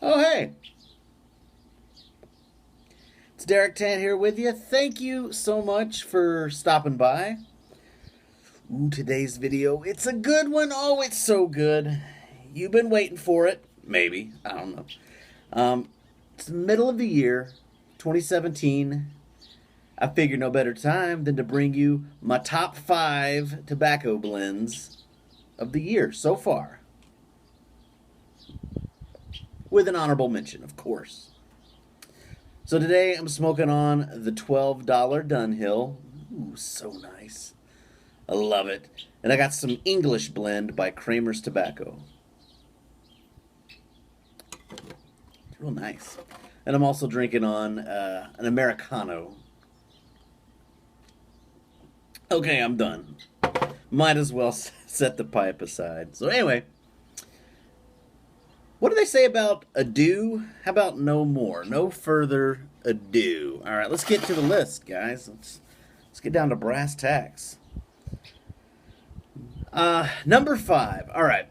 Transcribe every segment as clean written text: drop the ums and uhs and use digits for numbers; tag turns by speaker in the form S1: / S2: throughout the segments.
S1: Oh, hey, it's Derek Tan here with you. Thank you so much for stopping by. Ooh, today's video, it's a good one. Oh, it's so good. You've been waiting for it. Maybe. I don't know. It's the middle of the year, 2017. I figured no better time than to bring you my top 5 tobacco blends of the year so far. With an honorable mention, of course. So today I'm smoking on the $12 Dunhill. Ooh, so nice. I love it. And I got some English blend by Kramer's Tobacco. It's real nice. And I'm also drinking on an Americano. Okay, I'm done. Might as well set the pipe aside. So anyway, what do they say about ado? How about no more? No further ado. All right, let's get to the list, guys. Let's get down to brass tacks. Number 5. All right.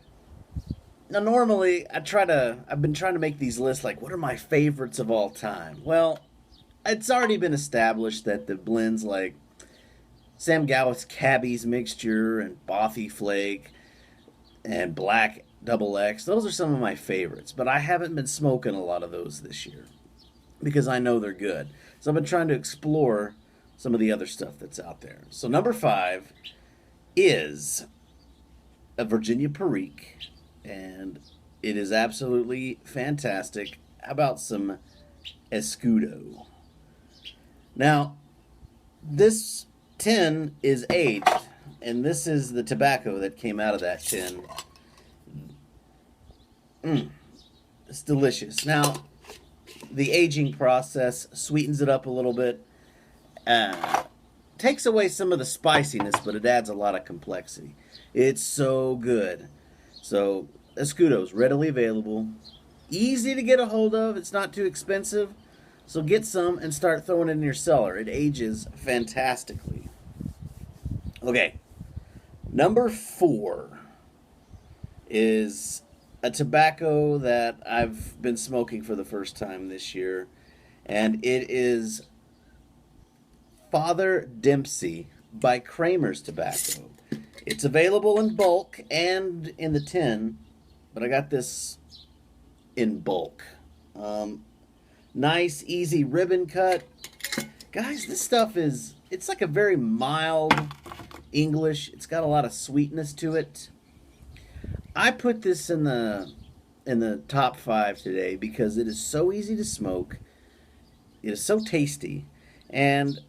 S1: Now, normally, I've been trying to make these lists like, what are my favorites of all time? Well, it's already been established that the blends like Sam Gowith's Cabby's Mixture and Bothy Flake and Black Double X, those are some of my favorites, but I haven't been smoking a lot of those this year because I know they're good. So I've been trying to explore some of the other stuff that's out there. So number 5 is a Virginia Perique, and it is absolutely fantastic. How about some Escudo? Now, this tin is aged, and this is the tobacco that came out of that tin. It's delicious. Now, the aging process sweetens it up a little bit, takes away some of the spiciness, but it adds a lot of complexity. It's so good. So, Escudo is readily available, easy to get a hold of. It's not too expensive. So get some and start throwing it in your cellar. It ages fantastically. Okay, number 4 is a tobacco that I've been smoking for the first time this year, and it is Father Dempsey by Kramer's Tobacco. It's available in bulk and in the tin, but I got this in bulk. Nice, easy ribbon cut. Guys, this stuff it's like a very mild English. It's got a lot of sweetness to it. I put this in the top 5 today because it is so easy to smoke. It is so tasty. And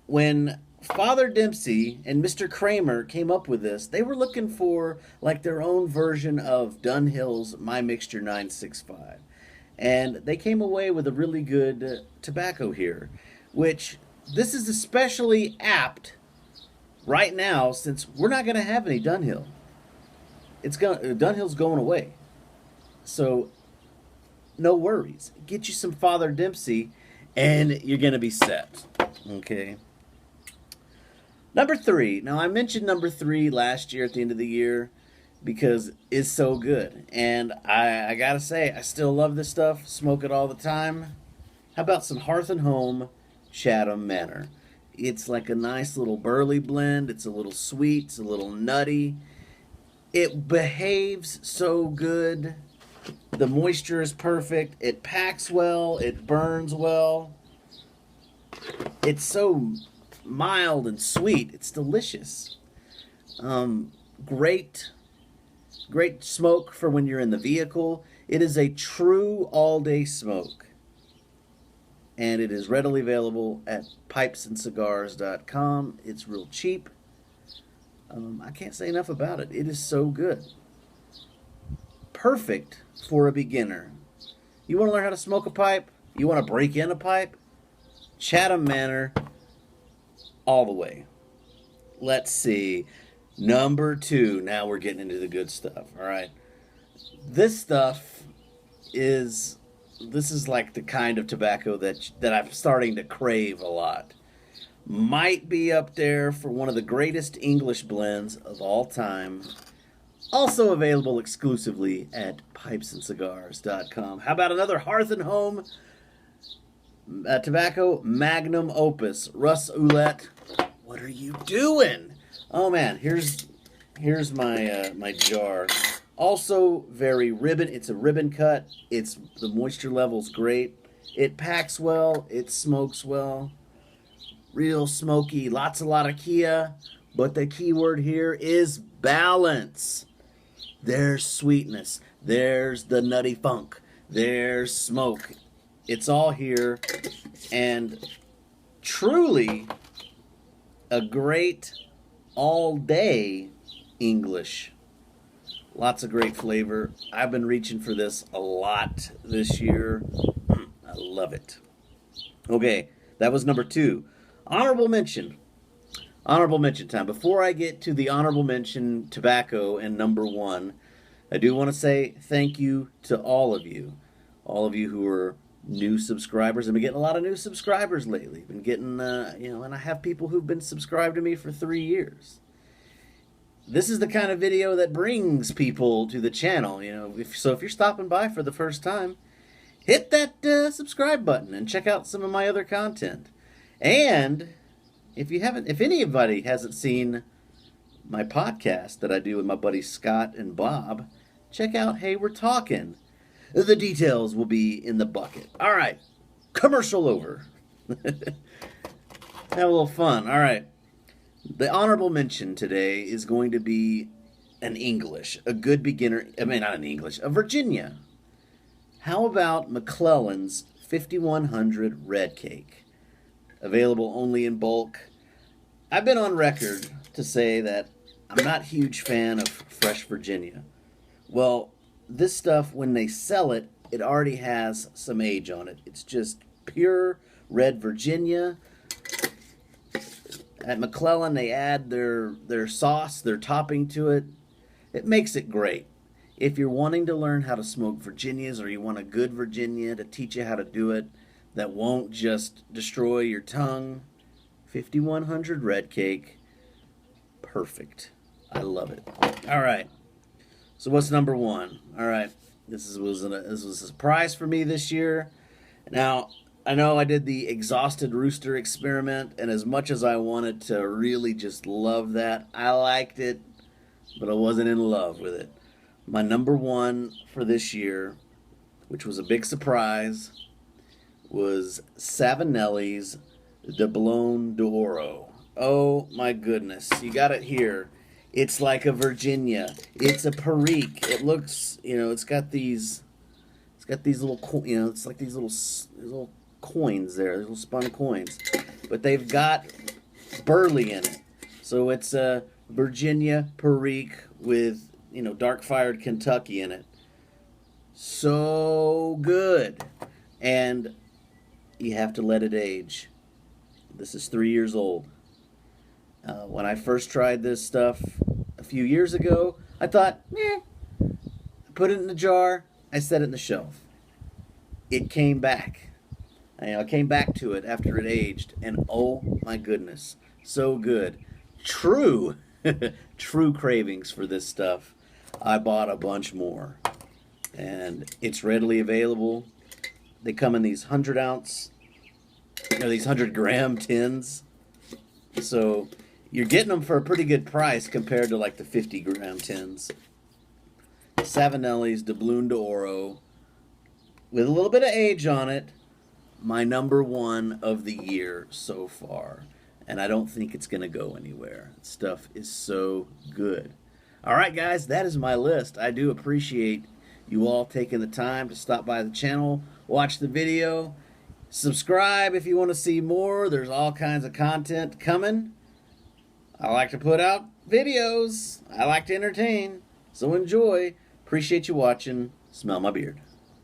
S1: when Father Dempsey and Mr. Kramer came up with this, they were looking for like their own version of Dunhill's My Mixture 965. And they came away with a really good tobacco here, which this is especially apt right now since we're not going to have any Dunhill. Dunhill's going away. So no worries. Get you some Father Dempsey and you're going to be set. Okay. Number 3. Now I mentioned number 3 last year at the end of the year because it's so good. And I got to say, I still love this stuff. Smoke it all the time. How about some Hearth and Home Chatham Manor? It's like a nice little burley blend. It's a little sweet. It's a little nutty. It behaves so good. The moisture is perfect. It packs well. It burns well. It's so mild and sweet. It's delicious. Great smoke for when you're in the vehicle. It is a true all-day smoke. And it is readily available at pipesandscigars.com. It's real cheap. I can't say enough about it. It is so good. Perfect for a beginner. You want to learn how to smoke a pipe? You want to break in a pipe? Chatham Manor, all the way. Let's see. Number 2. Now we're getting into the good stuff. All right. This is like the kind of tobacco that I'm starting to crave a lot. Might be up there for one of the greatest English blends of all time. Also available exclusively at pipesandcigars.com. How about another Hearth and Home tobacco magnum opus? Russ Ouellette, what are you doing? Oh man, here's my jar. Also very ribbon. It's a ribbon cut. It's the moisture level's great. It packs well. It smokes well. Real smoky. Lots of Latakia. But the key word here is balance. There's sweetness. There's the nutty funk. There's smoke. It's all here. And truly a great all-day English. Lots of great flavor. I've been reaching for this a lot this year. I love it. Okay, that was number 2. Honorable mention. Honorable mention time. Before I get to the honorable mention tobacco and number 1, I do want to say thank you to all of you. All of you who are new subscribers. I've been getting a lot of new subscribers lately. Been getting, and I have people who've been subscribed to me for 3 years. This is the kind of video that brings people to the channel. If you're stopping by for the first time, hit that subscribe button and check out some of my other content. And if anybody hasn't seen my podcast that I do with my buddies Scott and Bob, check out Hey We're Talking. The details will be in the bucket. All right, commercial over. Have a little fun. All right. The honorable mention today is going to be an English, a good beginner, not an English, a Virginia. How about McClelland's 5100 Red Cake? Available only in bulk. I've been on record to say that I'm not a huge fan of fresh Virginia. Well, this stuff, when they sell it, it already has some age on it. It's just pure red Virginia. At McClelland, they add their sauce, their topping to it. It makes it great. If you're wanting to learn how to smoke Virginias, or you want a good Virginia to teach you how to do it that won't just destroy your tongue, 5100 Red Cake, perfect. I love it. All right. So what's number 1? All right. This was a surprise for me this year. Now, I know I did the Exhausted Rooster experiment, and as much as I wanted to really just love that, I liked it, but I wasn't in love with it. My number 1 for this year, which was a big surprise, was Savinelli's Doblon d'Oro. Oh my goodness, you got it here. It's like a Virginia. It's a Perique. It looks, it's got these little, it's like these little coins there, little spun coins, but they've got burley in it, so it's a Virginia Perique with dark fired Kentucky in it. So good. And you have to let it age. This is 3 years old. When I first tried this stuff a few years ago, I thought, I put it in the jar, I set it in the shelf. It came back. I came back to it after it aged, and oh my goodness, so good. True cravings for this stuff. I bought a bunch more, and it's readily available. They come in these 100-ounce, these 100-gram tins, so you're getting them for a pretty good price compared to like the 50-gram tins. Savinelli's Doblon d'Oro, with a little bit of age on it. My number 1 of the year so far. And I don't think it's going to go anywhere. Stuff is so good. All right, guys, that is my list. I do appreciate you all taking the time to stop by the channel, watch the video, subscribe if you want to see more. There's all kinds of content coming. I like to put out videos. I like to entertain. So enjoy. Appreciate you watching. Smell my beard.